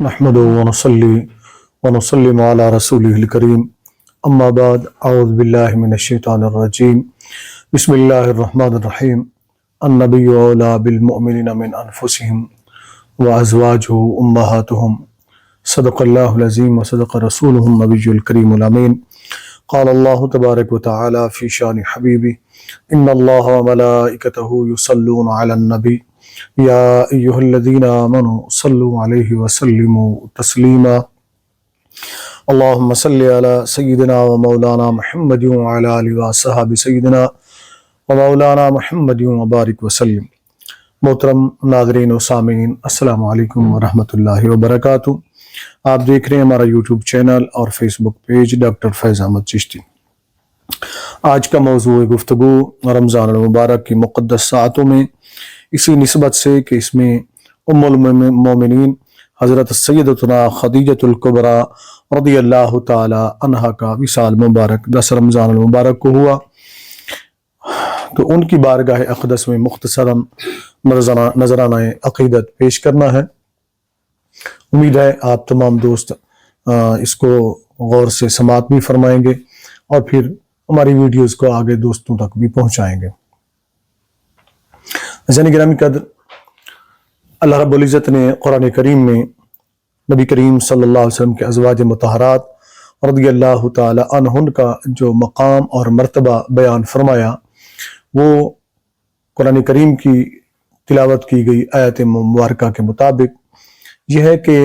نحمده ونصلي ونسلم على رسوله الكريم اما بعد اعوذ باللہ من الشیطان الرجیم بسم اللہ الرحمن الرحیم النبی اولی بالمؤمنین من انفسهم وازواجہ امہاتہم صدق اللہ العظیم وصدق رسولہ النبی الکریم الامین قال اللہ تبارک وتعالی فی شان حبیبہ ان اللہ وملائکتہ یصلون علی النبی یا ایہا الذین آمنوا صلوا علیہ وسلموا تسلیما اللہم صلی علی سیدنا و مولانا محمد وعلی آلہ وصحبہ سیدنا و مولانا محمد وبارک وسلم۔ محترم ناظرین و سامعین، السلام علیکم ورحمۃ اللہ وبرکاتہ۔ آپ دیکھ رہے ہیں ہمارا یوٹیوب چینل اور فیس بک پیج ڈاکٹر فیض احمد چشتی۔ آج کا موضوع گفتگو رمضان المبارک کی مقدس ساعتوں میں، اسی نسبت سے کہ اس میں ام المومنین حضرت سیدتنا خدیجۃ الکبریٰ رضی اللہ تعالی عنہا کا وصال مبارک 10 رمضان المبارک کو ہوا، تو ان کی بارگاہ اقدس میں مختصراً نذرانہ عقیدت پیش کرنا ہے۔ امید ہے آپ تمام دوست اس کو غور سے سماعت بھی فرمائیں گے اور پھر ہماری ویڈیوز کو آگے دوستوں تک بھی پہنچائیں گے۔ عزیزان گرامی قدر، اللہ رب العزت نے قرآن کریم میں نبی کریم صلی اللہ علیہ وسلم کے ازواج مطہرات رضی اللہ تعالی عنہن کا جو مقام اور مرتبہ بیان فرمایا، وہ قرآن کریم کی تلاوت کی گئی آیت مبارکہ کے مطابق یہ ہے کہ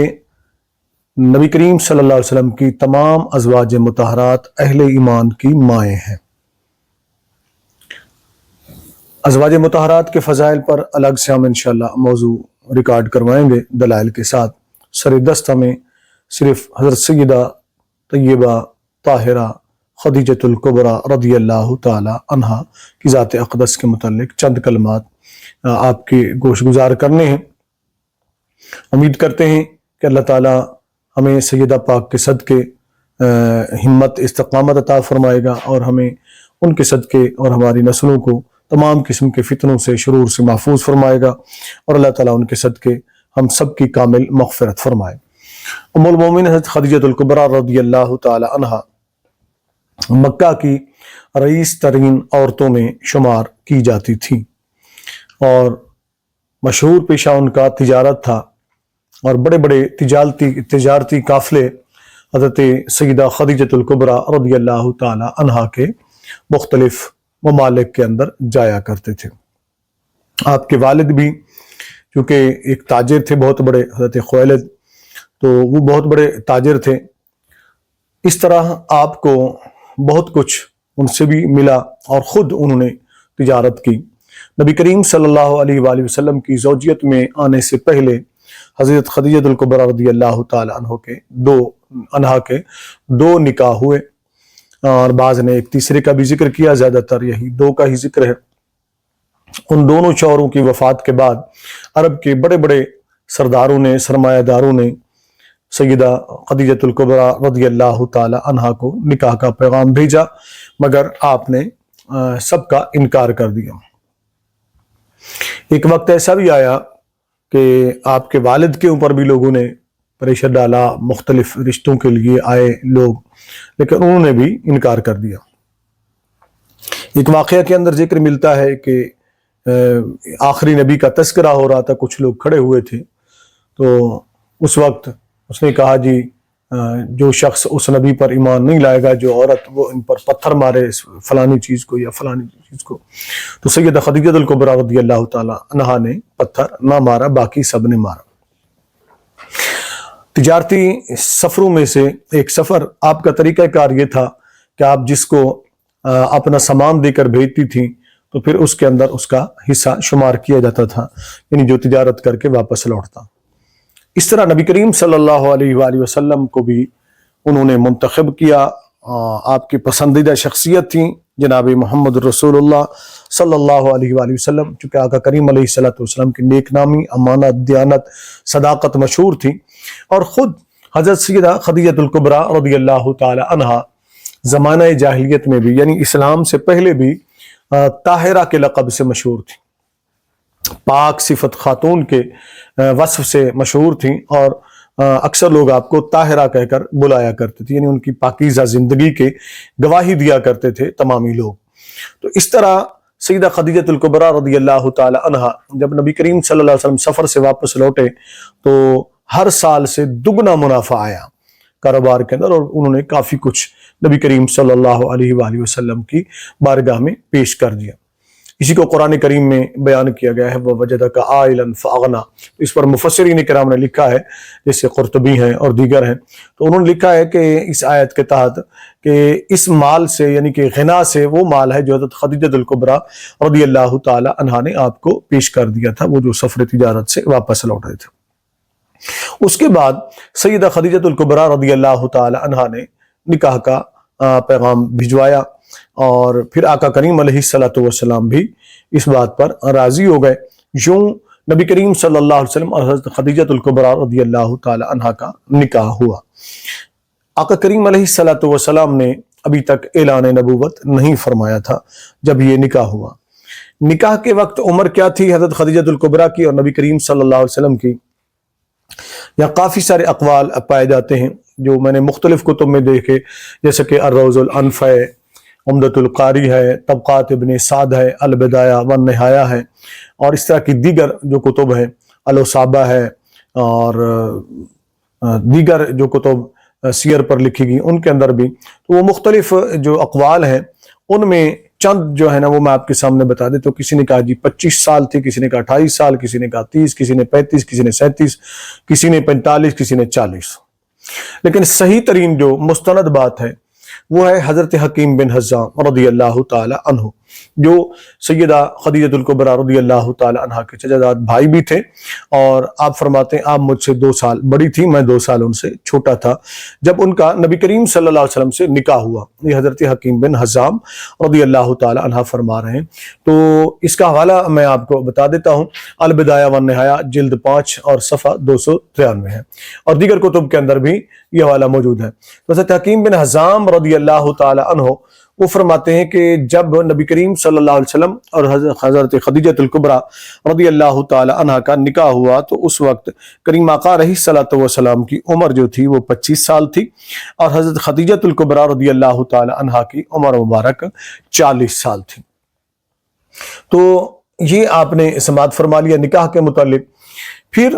نبی کریم صلی اللہ علیہ وسلم کی تمام ازواج مطہرات اہل ایمان کی مائیں ہیں۔ ازواج مطہرات کے فضائل پر الگ سے ہم انشاءاللہ موضوع ریکارڈ کروائیں گے دلائل کے ساتھ۔ سر دست ہمیں صرف حضرت سیدہ طیبہ طاہرہ خدیجۃ الکبریٰ رضی اللہ تعالی عنہا کی ذات اقدس کے متعلق چند کلمات آپ کے گوش گزار کرنے ہیں۔ امید کرتے ہیں کہ اللہ تعالی ہمیں سیدہ پاک کے صدقے ہمت استقامت عطا فرمائے گا اور ہمیں ان کے صدقے اور ہماری نسلوں کو تمام قسم کے فتنوں سے شرور سے محفوظ فرمائے گا، اور اللہ تعالیٰ ان کے صدقے ہم سب کی کامل مغفرت فرمائے۔ ام المومنین حضرت خدیجۃ الکبریٰ رضی اللہ تعالی عنہا مکہ کی رئیس ترین عورتوں میں شمار کی جاتی تھی، اور مشہور پیشہ ان کا تجارت تھا، اور بڑے بڑے تجارتی قافلے حضرت سیدہ خدیجۃ الکبریٰ رضی اللہ تعالی عنہا کے مختلف ممالک کے اندر جایا کرتے تھے۔ آپ کے والد بھی چونکہ ایک تاجر تھے بہت بڑے، حضرت خویلد، تو وہ بہت بڑے تاجر تھے۔ اس طرح آپ کو بہت کچھ ان سے بھی ملا، اور خود انہوں نے تجارت کی۔ نبی کریم صلی اللہ علیہ وآلہ وسلم کی زوجیت میں آنے سے پہلے حضرت خدیجۃ الکبریٰ رضی اللہ تعالی عنہا کے دو نکاح ہوئے، اور بعض نے ایک تیسرے کا بھی ذکر کیا، زیادہ تر یہی دو کا ہی ذکر ہے۔ ان دونوں شوہروں کی وفات کے بعد عرب کے بڑے بڑے سرداروں نے، سرمایہ داروں نے سیدہ خدیجۃ الکبریٰ رضی اللہ تعالی عنہا کو نکاح کا پیغام بھیجا، مگر آپ نے سب کا انکار کر دیا۔ ایک وقت ایسا بھی آیا کہ آپ کے والد کے اوپر بھی لوگوں نے پریشر ڈالا، مختلف رشتوں کے لیے آئے لوگ، لیکن انہوں نے بھی انکار کر دیا۔ ایک واقعہ کے اندر ذکر ملتا ہے کہ آخری نبی کا تذکرہ ہو رہا تھا، کچھ لوگ کھڑے ہوئے تھے، تو اس وقت اس نے کہا جی جو شخص اس نبی پر ایمان نہیں لائے گا، جو عورت وہ ان پر پتھر مارے فلانی چیز کو یا فلانی چیز کو۔ تو سیدہ خدیجۃ الکبریٰ رضی اللہ تعالی عنہا نے پتھر نہ مارا، باقی سب نے مارا۔ تجارتی سفروں میں سے ایک سفر، آپ کا طریقہ کار یہ تھا کہ آپ جس کو اپنا سامان دے کر بھیجتی تھیں تو پھر اس کے اندر اس کا حصہ شمار کیا جاتا تھا، یعنی جو تجارت کر کے واپس لوٹتا۔ اس طرح نبی کریم صلی اللہ علیہ وآلہ وسلم کو بھی انہوں نے منتخب کیا۔ آپ کی پسندیدہ شخصیت تھیں جناب محمد رسول اللہ صلی اللہ علیہ وآلہ وسلم، چونکہ آقا کریم علیہ السلام کی نیک نامی، امانت، دیانت، صداقت مشہور تھی، اور خود حضرت سیدہ خدیجۃ الکبریٰ رضی اللہ تعالی عنہا زمانہ جاہلیت میں بھی، یعنی اسلام سے پہلے بھی، طاہرہ کے لقب سے مشہور تھی، پاک صفت خاتون کے وصف سے مشہور تھیں، اور اکثر لوگ آپ کو طاہرہ کہہ کر بلایا کرتے تھے، یعنی ان کی پاکیزہ زندگی کے گواہی دیا کرتے تھے تمامی لوگ۔ تو اس طرح سیدہ خدیجہ الکبریٰ رضی اللہ تعالی عنہا جب نبی کریم صلی اللہ علیہ وسلم سفر سے واپس لوٹے تو ہر سال سے دگنا منافع آیا کاروبار کے اندر، اور انہوں نے کافی کچھ نبی کریم صلی اللہ علیہ وآلہ وسلم کی بارگاہ میں پیش کر دیا۔ اسی کو قرآن کریم میں بیان کیا گیا ہے، وَوَجَدَكَ عَائِلًا فَأَغْنَىٰ۔ اس پر مفسرین کرام نے لکھا ہے، جیسے قرطبی ہیں اور دیگر ہیں، تو انہوں نے لکھا ہے کہ اس آیت کے تحت کہ اس مال سے، یعنی کہ غنا سے، وہ مال ہے جو حضرت خدیجہ الکبریٰ رضی اللہ تعالی عنہا نے آپ کو پیش کر دیا تھا، وہ جو سفر تجارت سے واپس لوٹ رہے تھے۔ اس کے بعد سیدہ خدیجہ الکبریٰ رضی اللہ تعالی عنہا نے نکاح کا پیغام بھجوایا، اور پھر آقا کریم علیہ الصلوۃ والسلام بھی اس بات پر راضی ہو گئے۔ یوں نبی کریم صلی اللہ علیہ وسلم اور حضرت خدیجہ الکبریٰ رضی اللہ تعالی عنہا کا نکاح ہوا۔ آقا کریم علیہ الصلوۃ والسلام نے ابھی تک اعلان نبوت نہیں فرمایا تھا جب یہ نکاح ہوا۔ نکاح کے وقت عمر کیا تھی حضرت خدیجہ الکبریٰ کی اور نبی کریم صلی اللہ علیہ وسلم کی؟ یا کافی سارے اقوال پائے جاتے ہیں جو میں نے مختلف کتب میں دیکھے، جیسے کہ الروض الانف ہے، عمدۃ القاری ہے، طبقات ابن سعد ہے، البدایہ والنہایہ ہے، اور اس طرح کی دیگر جو کتب ہیں، الاصابہ ہے، اور دیگر جو کتب سیر پر لکھی گئی ان کے اندر بھی، تو وہ مختلف جو اقوال ہیں ان میں چند جو ہے نا وہ میں آپ کے سامنے بتا دیں۔ تو کسی نے کہا جی 25 سال تھی، کسی نے کہا 28 سال، کسی نے کہا 30، کسی نے 35، کسی نے 37، کسی نے 45، کسی نے 40۔ لیکن صحیح ترین جو مستند بات ہے وہ ہے حضرت حکیم بن حزام رضی اللہ تعالی عنہ، جو سیدہ خدیجہ الکبریٰ رضی اللہ تعالی عنہ کے چچا زاد بھائی بھی تھے، اور آپ فرماتے ہیں آپ مجھ سے 2 سال بڑی تھی، میں 2 سال ان سے چھوٹا تھا جب ان کا نبی کریم صلی اللہ علیہ وسلم سے نکاح ہوا۔ یہ حضرت حکیم بن حزام رضی اللہ تعالی عنہ فرما رہے ہیں۔ تو اس کا حوالہ میں آپ کو بتا دیتا ہوں، البدایہ والنہایہ جلد 5 اور صفحہ 293 ہے، اور دیگر کتب کے اندر بھی یہ حوالہ موجود ہے۔ حضرت حکیم بن حزام رضی اللہ تعالی عنہ وہ فرماتے ہیں کہ جب نبی کریم صلی اللہ علیہ وسلم اور حضرت خدیجہ الکبریٰ رضی اللہ تعالی عنہ کا نکاح ہوا تو اس وقت کریم آقا علیہ الصلوۃ والسلام کی عمر جو تھی وہ 25 سال تھی، اور حضرت خدیجہ الکبریٰ رضی اللہ تعالی عنہ کی عمر مبارک 40 سال تھی۔ تو یہ آپ نے سماعت فرما لیا نکاح کے متعلق۔ پھر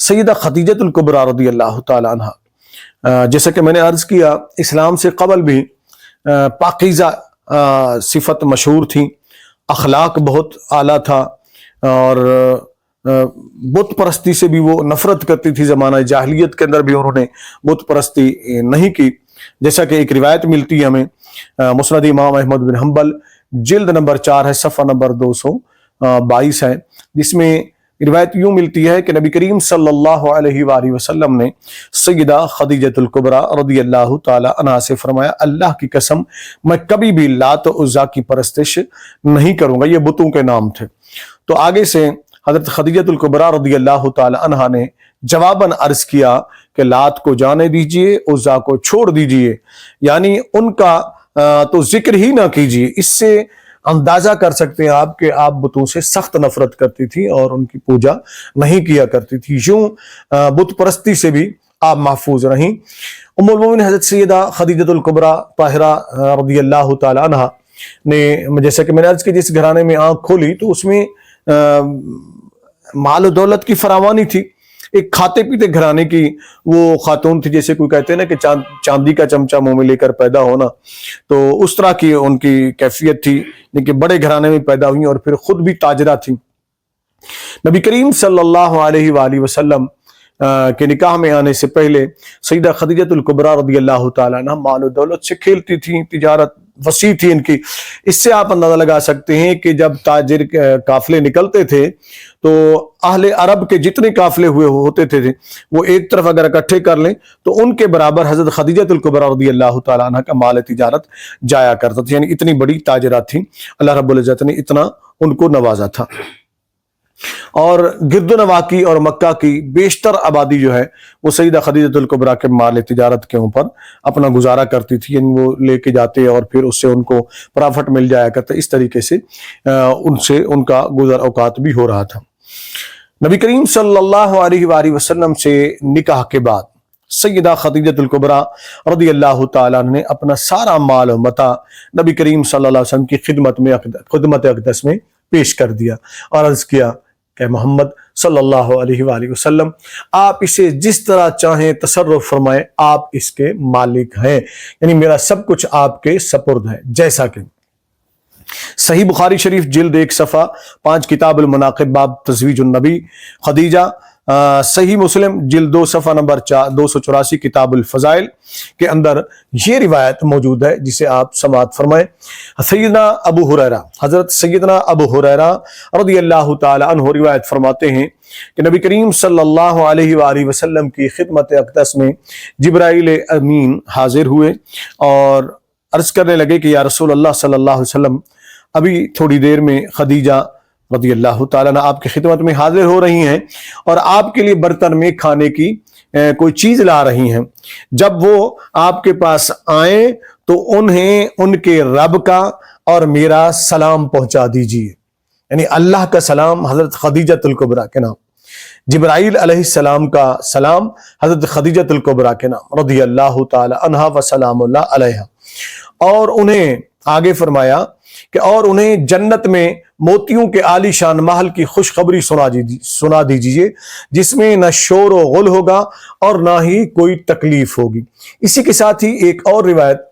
سیدہ خدیجہ الکبریٰ رضی اللہ تعالی عنہ، جیسا کہ میں نے عرض کیا، اسلام سے قبل بھی پاکیزہ صفت مشہور تھی، اخلاق بہت اعلیٰ تھا، اور بت پرستی سے بھی وہ نفرت کرتی تھی۔ زمانہ جاہلیت کے اندر بھی انہوں نے بت پرستی نہیں کی، جیسا کہ ایک روایت ملتی ہے ہمیں مسند امام احمد بن حنبل جلد نمبر 4 ہے، صفحہ نمبر 222 ہے، جس میں روایت یوں ملتی ہے کہ نبی کریم صلی اللہ علیہ وآلہ وسلم نے سیدہ خدیجہ الکبریٰ رضی اللہ تعالی عنہا سے فرمایا، اللہ کی قسم میں کبھی بھی لات و عزیٰ کی پرستش نہیں کروں گا۔ یہ بتوں کے نام تھے۔ تو آگے سے حضرت خدیجہ الکبریٰ رضی اللہ تعالی عنہا نے جواباً عرض کیا کہ لات کو جانے دیجئے، عزیٰ کو چھوڑ دیجئے، یعنی ان کا تو ذکر ہی نہ کیجئے۔ اس سے اندازہ کر سکتے ہیں آپ کہ آپ بتوں سے سخت نفرت کرتی تھی اور ان کی پوجا نہیں کیا کرتی تھی۔ یوں بت پرستی سے بھی آپ محفوظ رہیں۔ ام المومنین حضرت سیدہ خدیجہ الکبریٰ طاہرہ رضی اللہ تعالی عنہا نے، جیسا کہ میں نے عرض کی، جس گھرانے میں آنکھ کھولی تو اس میں مال و دولت کی فراوانی تھی۔ ایک کھاتے پیتے گھرانے کی وہ خاتون تھی، جیسے کوئی کہتے ہیں نا کہ چاندی کا چمچہ منہ میں لے کر پیدا ہونا، تو اس طرح کی ان کی کیفیت تھی، لیکن بڑے گھرانے میں پیدا ہوئی اور پھر خود بھی تاجرہ تھی۔ نبی کریم صلی اللہ علیہ وآلہ وسلم کے نکاح میں آنے سے پہلے سیدہ خدیجہ الکبریٰ رضی اللہ تعالی عنہ مال و دولت سے کھیلتی تھیں، تجارت وسیع تھی ان کی۔ اس سے آپ اندازہ لگا سکتے ہیں کہ جب تاجر قافلے نکلتے تھے تو اہل عرب کے جتنے قافلے ہوتے تھے وہ ایک طرف اگر اکٹھے کر لیں تو ان کے برابر حضرت خدیجہ الکبریٰ رضی اللہ تعالی عنہ کا مال تجارت جایا کرتا تھا، یعنی اتنی بڑی تاجرہ تھیں۔ اللہ رب العزت نے اتنا ان کو نوازا تھا، اور گرد و نواح کی اور مکہ کی بیشتر آبادی جو ہے وہ سیدہ خدیجہ الکبریٰ کے مال تجارت کے اوپر اپنا گزارا کرتی تھی، یعنی وہ لے کے جاتے اور پھر اس سے ان کو پرافٹ مل جایا کرتا۔ اس طریقے سے ان سے ان کا گزر اوقات بھی ہو رہا تھا۔ نبی کریم صلی اللہ علیہ وآلہ وسلم سے نکاح کے بعد سیدہ خدیجۃ الکبریٰ رضی اللہ تعالیٰ عنہ نے اپنا سارا مال و متاع نبی کریم صلی اللہ علیہ وسلم کی خدمت اقدس میں پیش کر دیا اور عرض کیا کہ محمد صلی اللہ علیہ وآلہ وسلم آپ اسے جس طرح چاہیں تصرف فرمائیں، آپ اس کے مالک ہیں، یعنی میرا سب کچھ آپ کے سپرد ہے۔ جیسا کہ صحیح بخاری شریف جلد 1 صفحہ 5 کتاب المناقب باب تزویج النبی خدیجہ، صحیح مسلم جلد 2 صفحہ نمبر 284 کتاب الفضائل کے اندر یہ روایت موجود ہے جسے آپ سماعت فرمائیں۔ سیدنا ابو ہریرہ، حضرت سیدنا ابو ہریرہ رضی اللہ تعالی عنہ روایت فرماتے ہیں کہ نبی کریم صلی اللہ علیہ وآلہ وسلم کی خدمت اقدس میں جبرائیل امین حاضر ہوئے اور عرض کرنے لگے کہ یا رسول اللہ صلی اللہ علیہ وسلم، ابھی تھوڑی دیر میں خدیجہ رضی اللہ تعالیٰ عنہ آپ کی خدمت میں حاضر ہو رہی ہیں اور آپ کے لیے برتن میں کھانے کی کوئی چیز لا رہی ہیں۔ جب وہ آپ کے پاس آئیں تو انہیں ان کے رب کا اور میرا سلام پہنچا دیجیے، یعنی اللہ کا سلام حضرت خدیجۃ الکبریٰ کے نام، جبرائیل علیہ السلام کا سلام حضرت خدیجۃ الکبریٰ کے نام رضی اللہ تعالی عنہا و سلام اللہ علیہا، اور انہیں آگے فرمایا کہ اور انہیں جنت میں موتیوں کے عالی شان محل کی خوشخبری سنا دیجیے جس میں نہ شور و غل ہوگا اور نہ ہی کوئی تکلیف ہوگی۔ اسی کے ساتھ ہی ایک اور روایت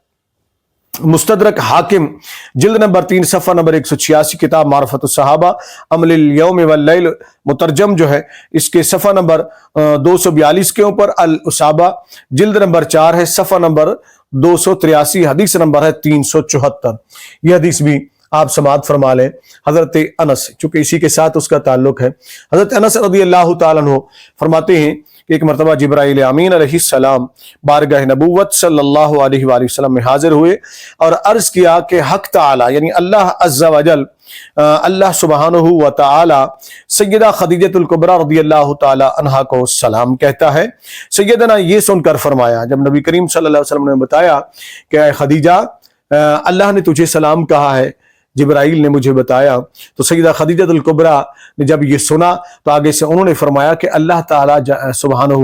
مستدرک حاکم جلد نمبر 3 صفحہ نمبر 186 کتاب معرفت الصحابہ عمل الیوم واللیل مترجم جو ہے اس کے صفحہ نمبر 242 کے اوپر الاصابہ جلد نمبر 4 ہے، صفحہ نمبر 283، حدیث نمبر ہے 374۔ یہ حدیث بھی آپ سماعت فرما لیں۔ حضرت انس، چونکہ اسی کے ساتھ اس کا تعلق ہے، حضرت انس رضی اللہ تعالیٰ عنہ فرماتے ہیں کہ ایک مرتبہ جبرائیل امین علیہ السلام بارگاہ نبوت صلی اللہ علیہ وآلہ وسلم میں حاضر ہوئے اور عرض کیا کہ حق تعالی یعنی اللہ عز و جل، اللہ سبحانہ و تعالی سیدہ خدیجۃ الکبریٰ رضی اللہ تعالی عنہا کو سلام کہتا ہے۔ سیدنا یہ سن کر فرمایا، جب نبی کریم صلی اللہ علیہ وسلم نے بتایا کہ اے خدیجہ اللہ نے تجھے سلام کہا ہے، جبرائیل نے مجھے بتایا، تو سیدہ خدیجۃ الکبریٰ نے جب یہ سنا تو آگے سے انہوں نے فرمایا کہ اللہ تعالیٰ سبحانہ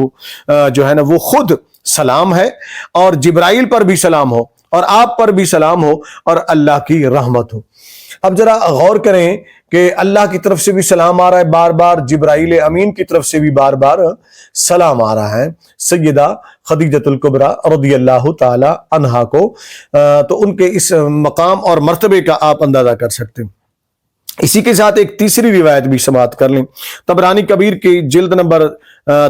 جو ہے نا وہ خود سلام ہے، اور جبرائیل پر بھی سلام ہو اور آپ پر بھی سلام ہو اور اللہ کی رحمت ہو۔ اب ذرا غور کریں کہ اللہ کی طرف سے بھی سلام آ رہا ہے بار بار، جبرائیل امین کی طرف سے بھی بار بار سلام آ رہا ہے سیدہ خدیجۃ الکبریٰ رضی اللہ تعالی عنہا کو، تو ان کے اس مقام اور مرتبے کا آپ اندازہ کر سکتے ہیں۔ اسی کے ساتھ ایک تیسری روایت بھی سماعت کر لیں، طبرانی کبیر کی جلد نمبر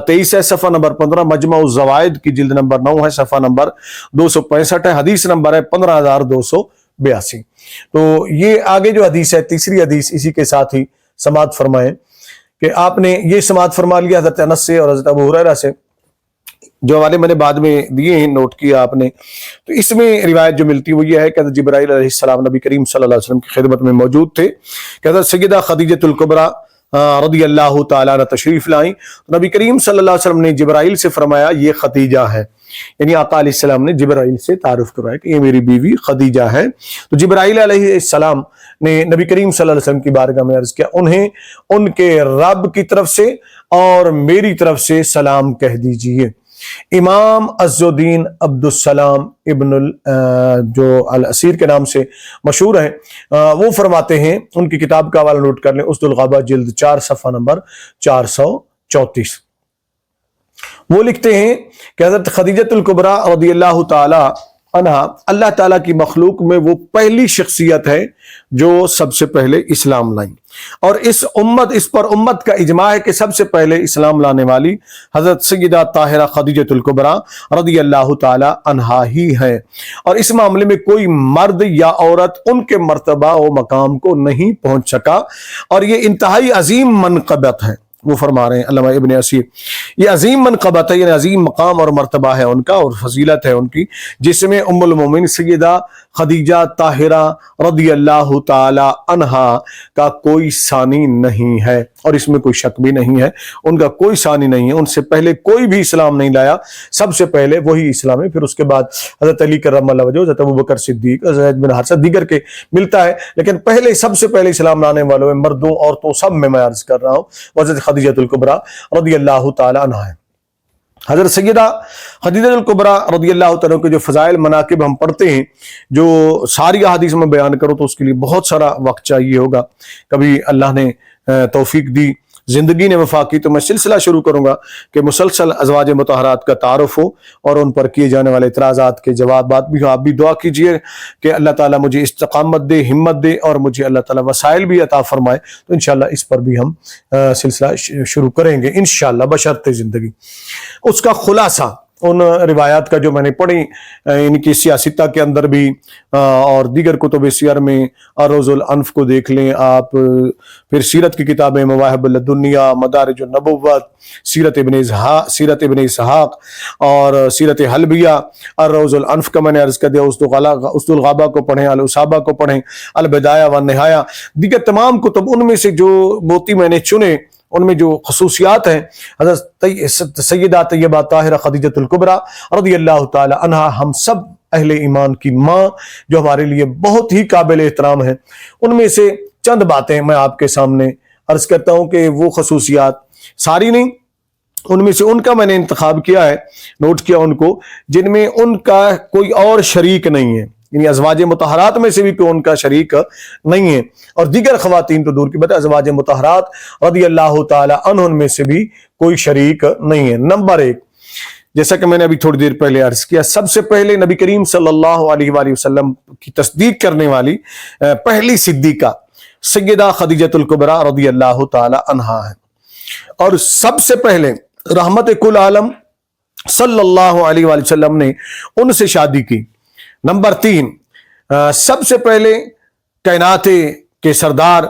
23 ہے، صفحہ نمبر 15، مجمع الزوائد کی جلد نمبر 9 ہے، صفحہ نمبر 265 ہے، حدیث نمبر ہے 15282۔ تو یہ آگے جو حدیث ہے، تیسری حدیث اسی کے ساتھ ہی سماعت فرمائیں کہ آپ نے یہ سماعت فرما لیا حضرت انس سے اور حضرت ابو ہریرہ سے، جو حوالے میں نے بعد میں دیے ہیں، نوٹ کیا آپ نے۔ تو اس میں روایت جو ملتی ہے وہ یہ ہے کہ حضرت جبرائیل علیہ السلام نبی کریم صلی اللہ علیہ وسلم کی خدمت میں موجود تھے کہ حضرت سیدہ خدیجۃ الکبریٰ رضی اللہ تعالیٰ عنہ تشریف لائیں، نبی کریم صلی اللہ علیہ وسلم نے جبرائیل سے فرمایا یہ خدیجہ ہے، یعنی آقا علیہ السلام نے جبرائیل سے تعارف کروایا کہ یہ میری بیوی خدیجہ ہے۔ تو جبرائیل علیہ السلام نے نبی کریم صلی اللہ علیہ وسلم کی بارگاہ میں عرض کیا انہیں ان کے رب کی طرف سے اور میری طرف سے سلام کہہ دیجئے۔ امام عز الدین عبد السلام ابن جو الاسیر کے نام سے مشہور ہیں، وہ فرماتے ہیں، ان کی کتاب کا حوالہ نوٹ کر لیں، اسد الغابہ جلد 4 صفحہ نمبر 434۔ وہ لکھتے ہیں کہ حضرت خدیجۃ الکبریٰ رضی اللہ تعالی عنہا اللہ تعالیٰ کی مخلوق میں وہ پہلی شخصیت ہے جو سب سے پہلے اسلام لائیں، اور اس پر امت کا اجماع ہے کہ سب سے پہلے اسلام لانے والی حضرت سیدہ طاہرہ خدیجۃ الکبریٰ رضی اللہ تعالی عنہا ہی ہے، اور اس معاملے میں کوئی مرد یا عورت ان کے مرتبہ و مقام کو نہیں پہنچ سکا، اور یہ انتہائی عظیم منقبت ہے۔ وہ فرما رہے ہیں علامہ ابن اسیر، یہ عظیم منقبت ہے، یعنی عظیم مقام اور مرتبہ ہے ان کا اور فضیلت ہے ان کی، جس میں ام المومنین سیدہ خدیجہ طاہرہ رضی اللہ تعالی عنہا کا کوئی ثانی نہیں ہے، اور اس میں کوئی شک بھی نہیں ہے، ان کا کوئی ثانی نہیں ہے، ان سے پہلے کوئی بھی اسلام نہیں لایا، سب سے پہلے وہی اسلام ہے۔ پھر اس کے بعد حضرت علی کرم اللہ وجہہ، حضرت ابوبکر صدیق، زید بن حارثہ دیگر کے ملتا ہے، لیکن پہلے سب سے پہلے اسلام لانے والوں میں مردوں عورتوں سب میں عرض کر رہا ہوں، حضرت خدیجۃ الکبریٰ رضی اللہ تعالی عنہا ہے۔ حضرت سیدہ خدیجہ الکبریٰ رضی اللہ تعالیٰ کے جو فضائل مناقب ہم پڑھتے ہیں، جو ساری احادیث میں بیان کرو تو اس کے لیے بہت سارا وقت چاہیے ہوگا۔ کبھی اللہ نے توفیق دی، زندگی نے وفا کی، تو میں سلسلہ شروع کروں گا کہ مسلسل ازواج مطہرات کا تعارف ہو اور ان پر کیے جانے والے اعتراضات کے جوابات بھی ہو۔ آپ بھی دعا کیجئے کہ اللہ تعالیٰ مجھے استقامت دے، ہمت دے، اور مجھے اللہ تعالیٰ وسائل بھی عطا فرمائے، تو انشاءاللہ اس پر بھی ہم سلسلہ شروع کریں گے انشاءاللہ بشرط زندگی۔ اس کا خلاصہ ان روایات کا جو میں نے پڑھی، ان کی سیاستہ کے اندر بھی اور دیگر کتب سیر میں، الروض الانف کو دیکھ لیں آپ، پھر سیرت کی کتابیں مواہب اللدنیہ، مدارج النبوت، سیرت ابن اسحاق اور سیرت حلبیہ، الروض الانف کا میں نے عرض کر دیا، اسد الغابہ کو پڑھیں، الاصابہ کو پڑھیں، البدایہ والنہایہ، دیگر تمام کتب، ان میں سے جو موتی میں نے چنے ان میں جو خصوصیات ہیں، حضرت سیدہ طیبہ طاہرہ خدیجۃ الکبریٰ رضی اللہ تعالی عنہا، ہم سب اہل ایمان کی ماں، جو ہمارے لیے بہت ہی قابل احترام ہیں، ان میں سے چند باتیں میں آپ کے سامنے عرض کرتا ہوں کہ وہ خصوصیات ساری نہیں، ان میں سے ان کا میں نے انتخاب کیا ہے، نوٹ کیا ان کو، جن میں ان کا کوئی اور شریک نہیں ہے، یعنی ازواج مطہرات میں سے بھی کوئی ان کا شریک نہیں ہے، اور دیگر خواتین تو دور کی بات ہے، ازواج مطہرات رضی اللہ تعالی عنہن میں سے بھی کوئی شریک نہیں ہے۔ نمبر 1، جیسا کہ میں نے ابھی تھوڑی دیر پہلے عرض کیا، سب سے پہلے نبی کریم صلی اللہ علیہ وآلہ وسلم کی تصدیق کرنے والی پہلی صدیقہ سیدہ خدیجۃ الکبریٰ رضی اللہ تعالی عنہا ہے، اور سب سے پہلے رحمت کل عالم صلی اللہ علیہ وآلہ وسلم نے ان سے شادی کی۔ نمبر 3، سب سے پہلے کائنات کے سردار،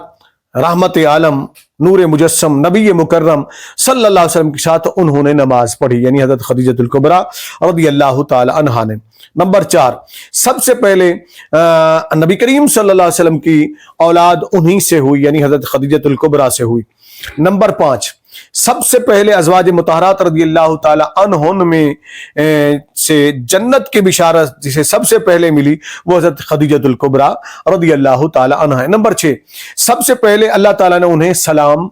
رحمت عالم، نور مجسم، نبی مکرم صلی اللہ علیہ وسلم کے ساتھ انہوں نے نماز پڑھی، یعنی حضرت خدیجۃ الکبریٰ رضی اللہ تعالی عنہا نے۔ نمبر 4، سب سے پہلے نبی کریم صلی اللہ علیہ وسلم کی اولاد انہی سے ہوئی، یعنی حضرت خدیجۃ الکبریٰ سے ہوئی۔ نمبر 5، سب سے پہلے ازواج مطہرات رضی اللہ تعالی عنہن میں سے جنت کی بشارت جسے سب سے پہلے ملی وہ حضرت خدیجۃ الکبریٰ رضی اللہ تعالی عنہا ہے۔ نمبر 6، سب سے پہلے اللہ تعالیٰ نے انہیں سلام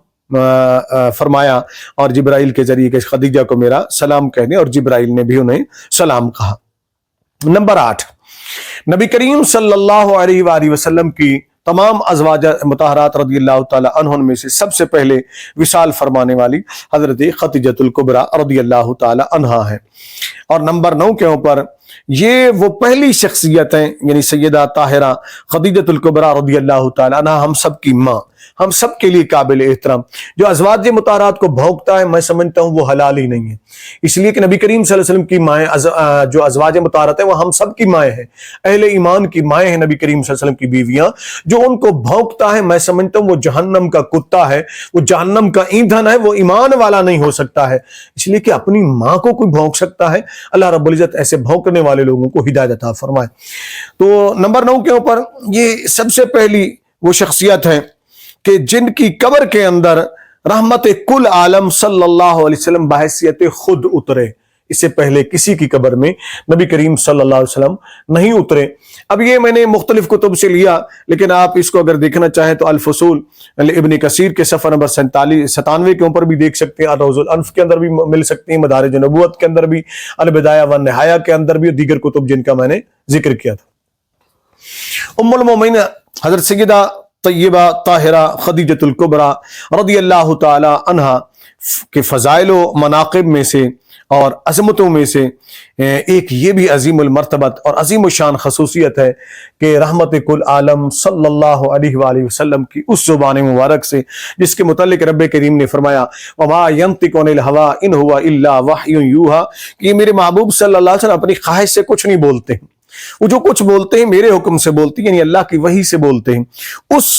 فرمایا اور جبرائیل کے ذریعے کہ خدیجہ کو میرا سلام کہنے، اور جبرائیل نے بھی انہیں سلام کہا۔ نمبر 8، نبی کریم صلی اللہ علیہ وآلہ وسلم کی تمام ازواج مطہرات رضی اللہ تعالی عنہن میں سے سب سے پہلے وصال فرمانے والی حضرت خدیجۃ الکبریٰ رضی اللہ تعالی عنہا ہے۔ اور نمبر 9 کے اوپر یہ وہ پہلی شخصیت ہیں، یعنی سیدہ طاہرہ خدیجۃ الکبریٰ رضی اللہ تعالی عنہا، ہم سب کی ماں، ہم سب کے لیے قابل احترام۔ جو ازواج مطہرات کو بھونکتا ہے، میں سمجھتا ہوں وہ حلال ہی نہیں ہے، اس لیے کہ نبی کریم صلی اللہ علیہ وسلم کی مائیں، جو ازواج مطہرات ہیں وہ ہم سب کی مائیں ہیں، اہل ایمان کی مائیں ہیں نبی کریم صلی اللہ علیہ وسلم کی بیویاں۔ جو ان کو بھونکتا ہے، میں سمجھتا ہوں وہ جہنم کا کتا ہے، وہ جہنم کا ایندھن ہے، وہ ایمان والا نہیں ہو سکتا ہے، اس لیے کہ اپنی ماں کو کوئی بھونک سکتا ہے؟ اللہ رب العزت ایسے بھونکنے والے لوگوں کو ہدایت عطا فرمائے۔ تو نمبر 9 کے اوپر یہ سب سے پہلی وہ شخصیت ہے کہ جن کی قبر کے اندر رحمت کل عالم صلی اللہ علیہ وسلم بحیثیت خود اترے، اس سے پہلے کسی کی قبر میں نبی کریم صلی اللہ علیہ وسلم نہیں اترے۔ اب یہ میں نے مختلف کتب سے لیا، لیکن آپ اس کو اگر دیکھنا چاہیں تو الفصول ابن کثیر کے صفحہ نمبر 97 کے اوپر بھی دیکھ سکتے ہیں، الروض الانف کے اندر بھی مل سکتی ہیں، مدارج النبوت کے اندر بھی، البدایہ والنہایہ کے اندر بھی، اور دیگر کتب جن کا میں نے ذکر کیا تھا۔ ام المومنین حضرت سیدہ طیبہ طاہرہ خدیجۃ الکبریٰ رضی اللہ تعالی عنہا کے فضائل و مناقب میں سے اور عظمتوں میں سے ایک یہ بھی عظیم المرتبت اور عظیم الشان خصوصیت ہے کہ رحمت کل عالم صلی اللہ علیہ وآلہ وسلم کی اس زبان مبارک سے جس کے متعلق رب کریم نے فرمایا وما ينطق عن الهوى ان هو الا وحی یوحى، کہ یہ میرے محبوب صلی اللہ علیہ وسلم اپنی خواہش سے کچھ نہیں بولتے ہیں، وہ جو کچھ بولتے ہیں میرے حکم سے بولتے ہیں، یعنی اللہ کی وحی سے بولتے ہیں۔ اس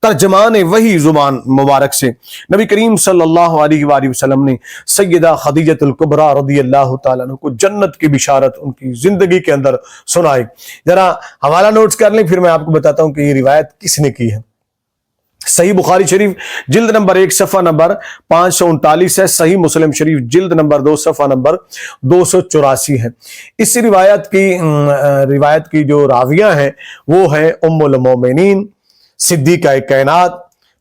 ترجمان وحی زبان مبارک سے نبی کریم صلی اللہ علیہ وآلہ وسلم نے سیدہ خدیجۃ الکبریٰ رضی اللہ تعالیٰ عنہ کو جنت کی بشارت ان کی زندگی کے اندر سنائی۔ ذرا حوالہ نوٹس کر لیں، پھر میں آپ کو بتاتا ہوں کہ یہ روایت کس نے کی ہے۔ صحیح بخاری شریف جلد نمبر 1 صفحہ نمبر 539 ہے، صحیح مسلم شریف جلد نمبر 2 صفحہ نمبر 284 ہے۔ اس روایت کی جو راویہ ہیں وہ ہیں ام المومنین صدیقہ کائنات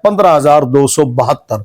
15272।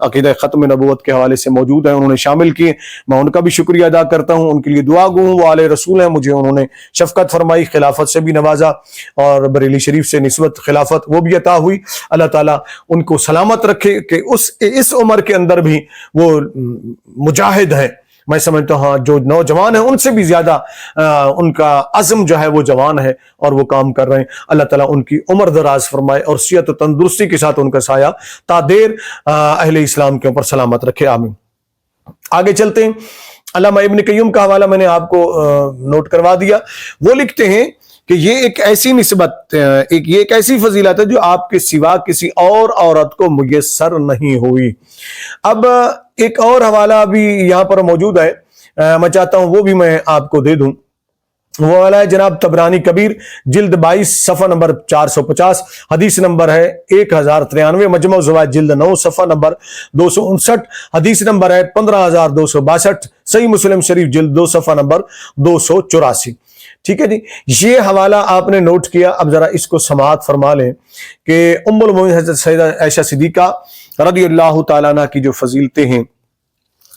عقیدہ ختم نبوت کے حوالے سے موجود ہیں، انہوں نے شامل کیے. میں ان کا بھی شکریہ ادا کرتا ہوں، ان کے لیے دعا گو ہوں. وہ آل رسول ہیں، مجھے انہوں نے شفقت فرمائی، خلافت سے بھی نوازا اور بریلی شریف سے نسبت خلافت وہ بھی عطا ہوئی. اللہ تعالیٰ ان کو سلامت رکھے کہ اس عمر کے اندر بھی وہ مجاہد ہے. میں سمجھتا ہوں جو نوجوان ہیں ان سے بھی زیادہ ان کا عزم جو ہے وہ جوان ہے اور وہ کام کر رہے ہیں. اللہ تعالیٰ ان کی عمر دراز فرمائے اور صحت و تندرستی کے ساتھ ان کا سایہ تا دیر اہل اسلام کے اوپر سلامت رکھے. آمین. آگے چلتے ہیں. علامہ ابن قیم کا حوالہ میں نے آپ کو نوٹ کروا دیا. وہ لکھتے ہیں کہ یہ ایک ایسی نسبت، یہ ایک ایسی فضیلت ہے جو آپ کے سوا کسی اور عورت کو میسر نہیں ہوئی. اب ایک اور حوالہ بھی یہاں پر موجود ہے، میں چاہتا ہوں وہ بھی میں آپ کو دے دوں. وہ والا ہے جناب طبرانی کبیر جلد 22 صفحہ نمبر 450، حدیث نمبر ہے 1093. مجمع الزوائد جلد 9 صفحہ نمبر 259، حدیث نمبر ہے 15262. صحیح مسلم شریف جلد 2 صفحہ نمبر 284. ٹھیک ہے جی، یہ حوالہ آپ نے نوٹ کیا. اب ذرا اس کو سماعت فرما لیں کہ ام المومنین حضرت سیدہ عائشہ صدیقہ رضی اللہ تعالیٰ عنہ کی جو فضیلتیں ہیں،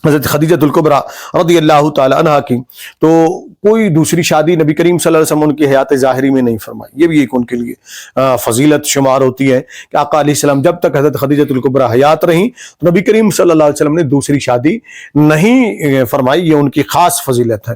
حضرت خدیجہ الکبریٰ رضی اللہ تعالیٰ عنہ کی، تو کوئی دوسری شادی نبی کریم صلی اللہ علیہ وسلم ان کی حیات ظاہری میں نہیں فرمائی. یہ بھی ایک ان کے لیے فضیلت شمار ہوتی ہے کہ آقا علیہ السلام جب تک حضرت خدیجہ الکبریٰ حیات رہیں تو نبی کریم صلی اللہ علیہ وسلم نے دوسری شادی نہیں فرمائی. یہ ان کی خاص فضیلت ہے.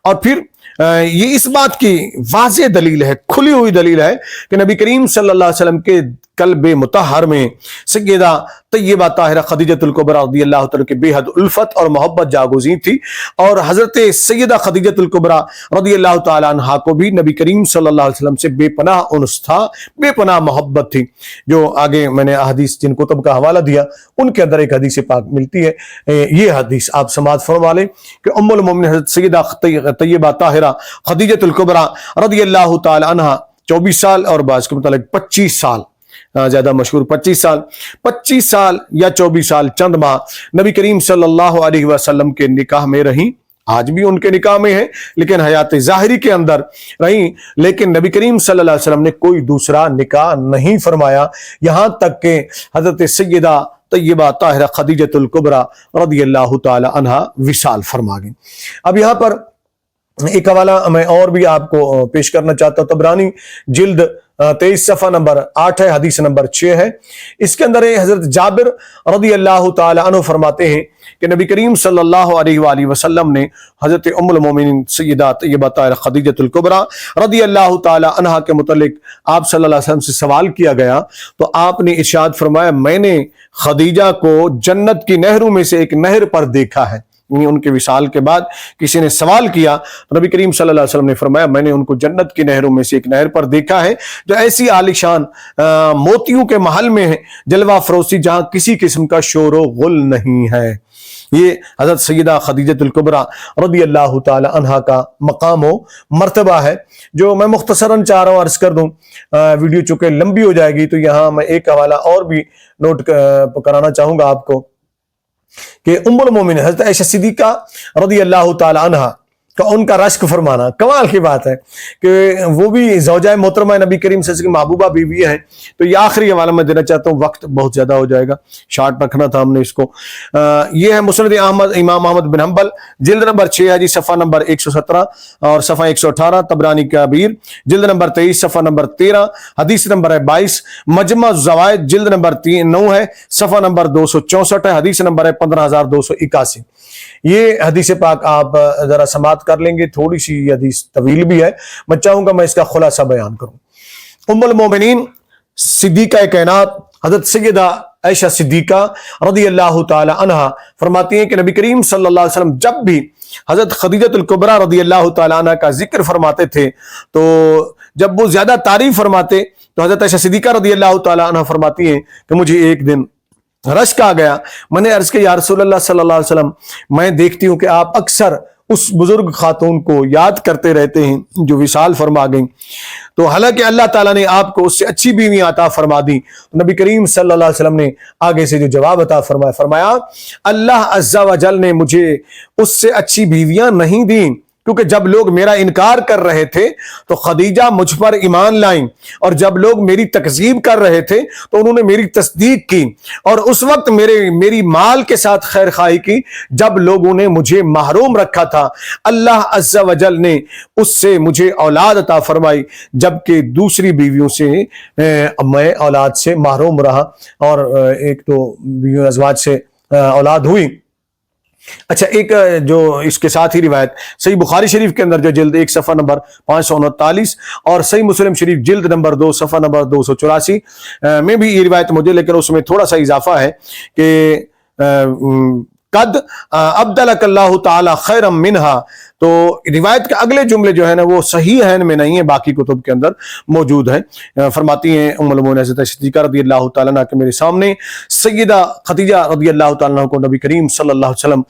اور پھر یہ اس بات کی واضح دلیل ہے، کھلی ہوئی دلیل ہے کہ نبی کریم صلی اللہ علیہ وسلم کے قلب مطہر میں سیدہ طیبہ طاہرہ خدیجہ الکبریٰ رضی اللہ تعالیٰ کی بے حد الفت اور محبت جاگزین تھی. اور حضرت سیدہ خدیجہ الکبریٰ رضی اللہ تعالیٰ عنہا کو بھی نبی کریم صلی اللہ علیہ وسلم سے بے پناہ انس تھا، بے پناہ محبت تھی. جو آگے میں نے احادیث جن کتب کا حوالہ دیا ان کے اندر ایک حدیث پاک ملتی ہے. یہ حدیث آپ سماعت فرما لیں کہ ام المومنین حضرت سیدہ طیبہ طاہرہ خدیجہ الکبریٰ رضی اللہ تعالیٰ عنہا 24 سال اور بعض کے مطابق 25 سال، زیادہ مشہور 25 سال یا 24 سال چند ماہ نبی کریم صلی اللہ علیہ وسلم کے نکاح میں رہیں. آج بھی ان کے نکاح میں ہیں لیکن حیات ظاہری کے اندر رہیں. لیکن نبی کریم صلی اللہ علیہ وسلم نے کوئی دوسرا نکاح نہیں فرمایا، یہاں تک کہ حضرت سیدہ طیبہ طاہرہ خدیجہ الکبریٰ رضی اللہ تعالی عنہا وصال فرما گئیں. اب یہاں پر ایک حوالہ میں اور بھی آپ کو پیش کرنا چاہتا ہوں. طبرانی جلد 23 صفحہ نمبر 8 ہے، حدیث نمبر 6 ہے. اس کے اندر حضرت جابر رضی اللہ تعالی عنہ فرماتے ہیں کہ نبی کریم صلی اللہ علیہ وآلہ وسلم نے حضرت ام المومنین سیدہ طیبہ طاہرہ خدیجہ الکبریٰ رضی اللہ تعالی عنہا کے متعلق آپ صلی اللہ علیہ وسلم سے سوال کیا گیا تو آپ نے ارشاد فرمایا میں نے خدیجہ کو جنت کی نہروں میں سے ایک نہر پر دیکھا ہے. ان کے وصال کے بعد کسی نے سوال کیا تو نبی کریم صلی اللہ علیہ وسلم نے فرمایا میں نے ان کو جنت کی نہروں میں سے ایک نہر پر دیکھا ہے جو ایسی عالیشان موتیوں کے محل میں ہے، جلوہ فروزی جہاں کسی قسم کا شور و غل نہیں ہے. یہ حضرت سیدہ خدیجہ الکبریٰ رضی اللہ تعالی عنہا کا مقام و مرتبہ ہے جو میں مختصراً چاہ رہا ہوں عرض کر دوں. ویڈیو چونکہ لمبی ہو جائے گی تو یہاں میں ایک حوالہ اور بھی نوٹ کرانا چاہوں گا آپ کو کہ ام المومنین حضرت عائشہ صدیقہ رضی اللہ تعالی عنہا کا ان کا رشک فرمانا کمال کی بات ہے کہ وہ بھی زوجہ محترمہ نبی کریم صلی اللہ علیہ وسلم کی محبوبہ بیوی ہیں. تو یہ آخری حوالہ میں دینا چاہتا ہوں، وقت بہت زیادہ ہو جائے گا، شارٹ رکھنا تھا ہم نے اس کو. یہ ہے مسند احمد امام احمد بن حنبل جلد نمبر 6 ہے جی، صفحہ نمبر 117 اور صفحہ 118. طبرانی کبیر جلد نمبر 23 صفحہ نمبر 13، حدیث نمبر ہے 22. مجمع الزوائد جلد نمبر 9 ہے، صفحہ نمبر 264 ہے، حدیث نمبر ہے 15281. یہ حدیث پاک آپ ذرا سماعت کر لیں گے، تھوڑی سی یہ حدیث طویل بھی ہے، میں چاہوں گا میں اس کا خلاصہ بیان کروں. ام المومنین صدیقہ کائنات حضرت سیدہ عائشہ صدیقہ رضی اللہ تعالی عنہا فرماتی ہیں کہ نبی کریم صلی اللہ علیہ وسلم جب بھی حضرت خدیجہ الکبریٰ رضی اللہ تعالی عنہا کا ذکر فرماتے تھے تو جب وہ زیادہ تعریف فرماتے تو حضرت عائشہ صدیقہ رضی اللہ تعالی عنہا فرماتی ہیں کہ مجھے ایک دن رشک آ گیا. میں نے عرض کیا یا رسول اللہ صلی اللہ علیہ وسلم میں دیکھتی ہوں کہ آپ اکثر اس بزرگ خاتون کو یاد کرتے رہتے ہیں جو وصال فرما گئیں، تو حالانکہ اللہ تعالیٰ نے آپ کو اس سے اچھی بیوی عطا فرما دی. نبی کریم صلی اللہ علیہ وسلم نے آگے سے جو جواب عطا فرمایا اللہ عز و جل نے مجھے اس سے اچھی بیویاں نہیں دیں کیونکہ جب لوگ میرا انکار کر رہے تھے تو خدیجہ مجھ پر ایمان لائیں، اور جب لوگ میری تکذیب کر رہے تھے تو انہوں نے میری تصدیق کی، اور اس وقت میری مال کے ساتھ خیر خواہی کی جب لوگوں نے مجھے محروم رکھا تھا۔ اللہ عز و جل نے اس سے مجھے اولاد عطا فرمائی، جبکہ دوسری بیویوں سے میں اولاد سے محروم رہا، اور ایک تو بیوی ازواج سے اولاد ہوئی۔ اچھا، ایک جو اس کے ساتھ ہی روایت صحیح بخاری شریف کے اندر جو جلد 1 صفحہ نمبر 539 اور صحیح مسلم شریف جلد نمبر 2 صفحہ نمبر 284 میں بھی یہ روایت موجود، لیکن اس میں تھوڑا سا اضافہ ہے کہ قد ابدلک اللہ تعالی خیرا منہا، تو روایت کے اگلے جملے جو ہے نا وہ صحیح ہیں میں نہیں ہیں، باقی کتب کے اندر موجود ہیں۔ فرماتی ہیں ام المؤمنین حضرت صدیقہ رضی اللہ تعالیٰ عنہ کہ میرے سامنے سیدہ خدیجہ رضی اللہ تعالیٰ عنہ کو نبی کریم صلی اللہ علیہ وسلم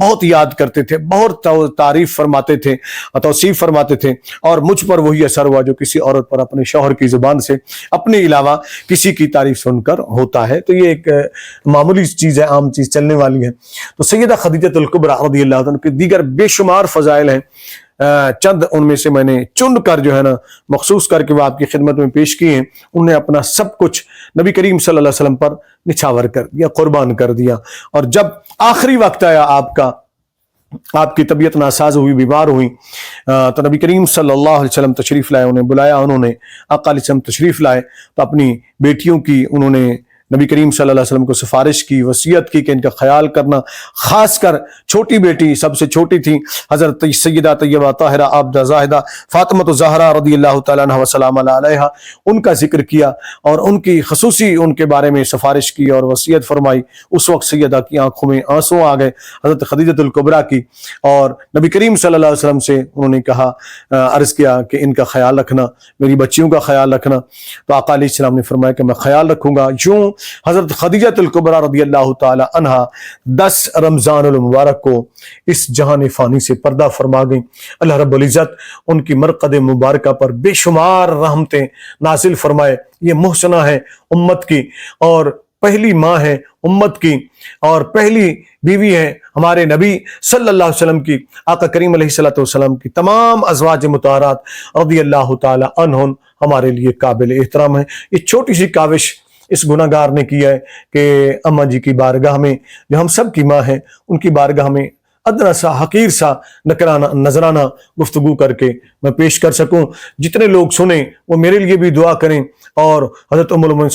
بہت یاد کرتے تھے، بہت تعریف فرماتے تھے، توصیف فرماتے تھے، اور مجھ پر وہی اثر ہوا جو کسی عورت پر اپنے شوہر کی زبان سے اپنے علاوہ کسی کی تعریف سن کر ہوتا ہے۔ تو یہ ایک معمولی چیز ہے، عام چیز چلنے والی ہے۔ تو سیدہ خدیجہ الکبریٰ رضی اللہ عنہ کے دیگر بے شمار فضائل ہیں، چند ان میں سے میں نے چن کر جو ہے نا مخصوص کر کے وہ آپ کی خدمت میں پیش کی ہیں۔ انہوں نے اپنا سب کچھ نبی کریم صلی اللہ علیہ وسلم پر نچھاور کر دیا، قربان کر دیا، اور جب آخری وقت آیا آپ کی طبیعت ناساز ہوئی، بیمار ہوئی، تو نبی کریم صلی اللہ علیہ وسلم تشریف لائے، انہیں بلایا، انہوں نے آقا علیہ السلام تشریف لائے تو اپنی بیٹیوں کی انہوں نے نبی کریم صلی اللہ علیہ وسلم کو سفارش کی، وصیت کی کہ ان کا خیال کرنا، خاص کر چھوٹی بیٹی سب سے چھوٹی تھی حضرت سیدہ طیبہ طاہرہ عابدہ زاہدہ فاطمہ الزہرا رضی اللہ تعالیٰ عنہ وسلام علیہا، ان کا ذکر کیا اور ان کی خصوصی ان کے بارے میں سفارش کی اور وصیت فرمائی۔ اس وقت سیدہ کی آنکھوں میں آنسو آ گئے حضرت خدیجہ الکبریٰ کی، اور نبی کریم صلی اللہ علیہ وسلم سے انہوں نے کہا، عرض کیا کہ ان کا خیال رکھنا، میری بچیوں کا خیال رکھنا۔ تو آقا علیہ السلام نے فرمایا کہ میں خیال رکھوں گا۔ یوں حضرت خدیجہ الکبریٰ رضی اللہ تعالی عنہ 10 رمضان المبارک کو اس جہان فانی سے پردہ فرما گئیں۔ اللہ رب العزت ان کی مرقد مبارکہ پر بے شمار رحمتیں نازل فرمائے۔ یہ محسنہ ہے امت کی، اور پہلی ماں ہے امت کی، اور پہلی بیوی ہے ہمارے نبی صلی اللہ علیہ وسلم کی، آقا کریم علیہ السلام کی تمام ازواج مطہرات رضی اللہ تعالی عنہن ہمارے لیے قابل احترام ہے۔ یہ چھوٹی سی کاوش اس گناہ گار نے کیا ہے کہ اماں جی کی بارگاہ میں، جو ہم سب کی ماں ہیں، ان کی بارگاہ میں ادنا سا حقیر سا نذرانہ گفتگو کر کے میں پیش کر سکوں۔ جتنے لوگ سنیں وہ میرے لیے بھی دعا کریں، اور حضرت ام المؤمنین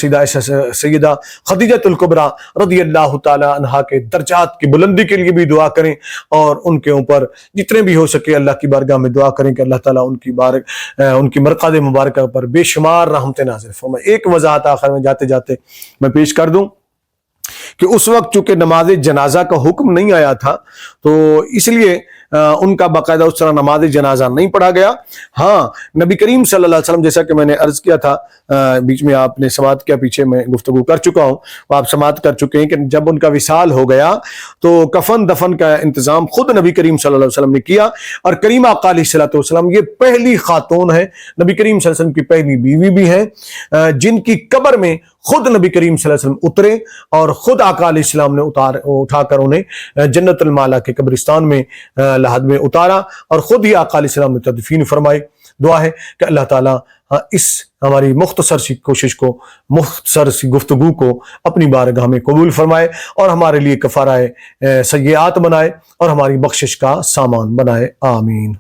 سیدہ خدیجہ الکبریٰ رضی اللہ تعالی عنہا کے درجات کی بلندی کے لیے بھی دعا کریں، اور ان کے اوپر جتنے بھی ہو سکے اللہ کی بارگاہ میں دعا کریں کہ اللہ تعالیٰ ان کی مرقد مبارکہ پر بے شمار رحمتیں نازل فرمائے۔ ایک وضاحت آخر میں جاتے جاتے میں پیش کر دوں کہ اس وقت چونکہ نماز جنازہ کا حکم نہیں آیا تھا، تو اس لیے ان کا باقاعدہ اس طرح نماز جنازہ نہیں پڑھا گیا۔ ہاں، نبی کریم صلی اللہ علیہ وسلم، جیسا کہ میں نے عرض کیا تھا، بیچ میں آپ نے سماعت کیا، پیچھے میں گفتگو کر چکا ہوں، وہ آپ سماعت کر چکے ہیں کہ جب ان کا وصال ہو گیا تو کفن دفن کا انتظام خود نبی کریم صلی اللہ علیہ وسلم نے کیا، اور کریم آقا علیہ السلام یہ پہلی خاتون ہے، نبی کریم صلی اللہ علیہ وسلم کی پہلی بیوی بھی ہیں، جن کی قبر میں خود نبی کریم صلی اللہ علیہ وسلم اترے، اور خود آقا علیہ السلام نے اٹھا کر انہیں جنت المالا کے قبرستان میں لحد میں اتارا، اور خود ہی آقا علیہ السلام نے تدفین فرمائی۔ دعا ہے کہ اللہ تعالیٰ اس ہماری مختصر سی کوشش کو، مختصر سی گفتگو کو اپنی بارگاہ میں قبول فرمائے، اور ہمارے لیے کفارہ سیئات بنائے، اور ہماری بخشش کا سامان بنائے۔ آمین۔